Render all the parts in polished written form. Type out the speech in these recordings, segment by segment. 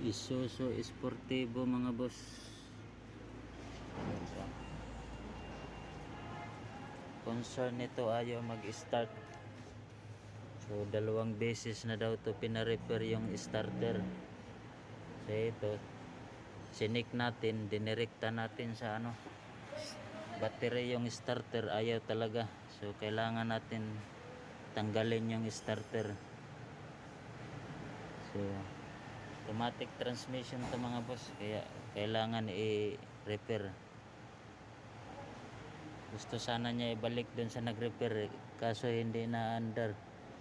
Isuzu Sportivo mga boss. Concern nito ayaw mag-start. So dalawang beses na daw to pina-repair yung starter. So ito, sinik natin, dinirekta natin sa battery yung starter, ayaw talaga. So kailangan natin tanggalin yung starter. So automatic transmission to mga boss, kaya kailangan i-repair. Gusto sana niya ibalik dun sa nag-repair, kaso hindi na under.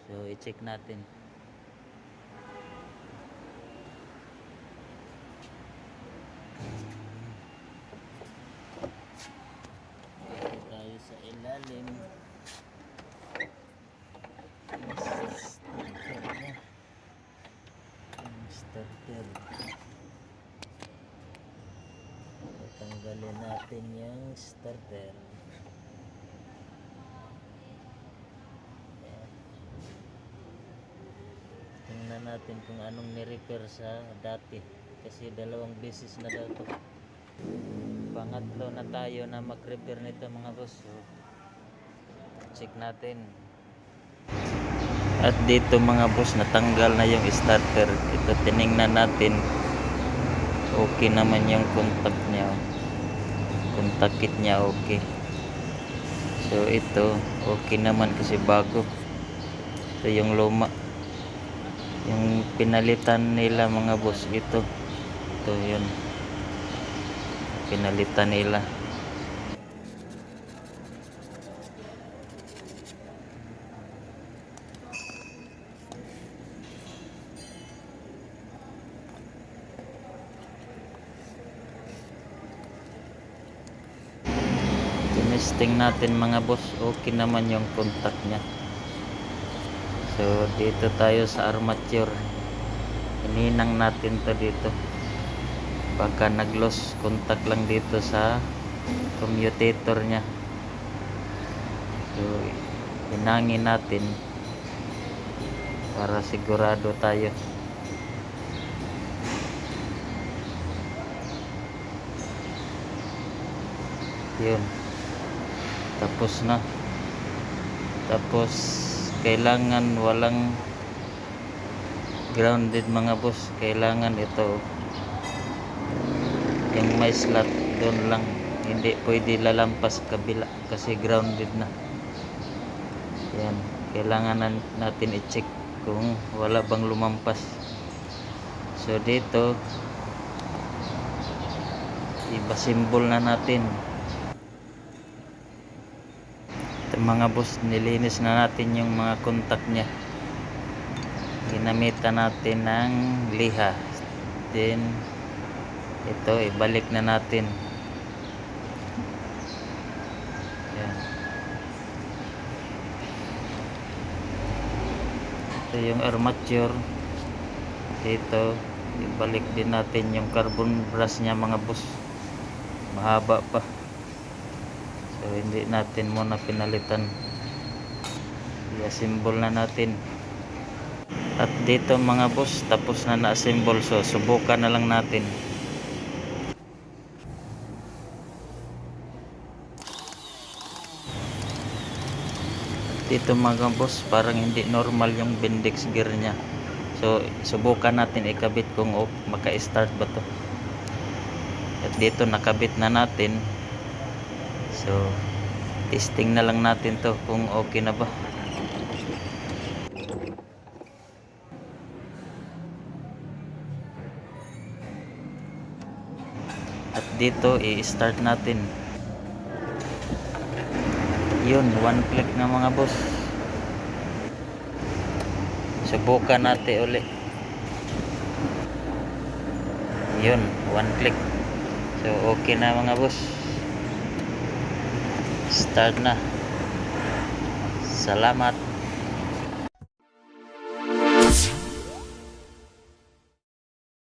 So i-check natin. Dito tayo sa ilalim. Starter. Tanggalin natin yung starter. Tingnan natin kung anong ni-repair sa dati, kasi dalawang beses na daw to. Pangatlo na tayo na mag-repair nito mga boss. So, check natin. At dito mga boss, natanggal na yung starter. Ito, tiningnan natin, okay naman yung contact niya. Contact kit niya okay. So ito okay naman kasi bago. Ito yung luma, yung pinalitan nila mga boss. Ito yun, pinalitan nila. Tinesting natin mga boss, okay naman yung contact nya. So dito tayo sa armature, ininang natin to dito, baka nag-loss contact lang dito sa commutator nya. So hinangin natin para sigurado tayo. Yun, tapos na. Tapos kailangan walang grounded mga boss. Kailangan ito yung may slot doon lang, hindi pwede lalampas kabila kasi grounded na. Yan, kailangan natin i-check kung wala bang lumampas. So dito iba-symbol na natin. Ito mga boss, nilinis na natin yung mga contact nya. Ginamitan natin ng liha. Then ito ibalik na natin. Yan. Ito yung armature. Dito ibalik din natin yung carbon brass nya mga boss, mahaba pa. So hindi natin muna pinalitan, i-assemble na natin. At dito mga boss, tapos na na-assemble. So subukan na lang natin. Dito mga boss, parang hindi normal yung Bendix gear nya. So subukan natin ikabit kung maka-start ba to. At dito nakabit na natin. So testing na lang natin to kung okay na ba. At dito i-start natin. Yun, one click na mga boss. Subukan natin uli. Yun, one click. So okay na mga boss. Start na. Salamat.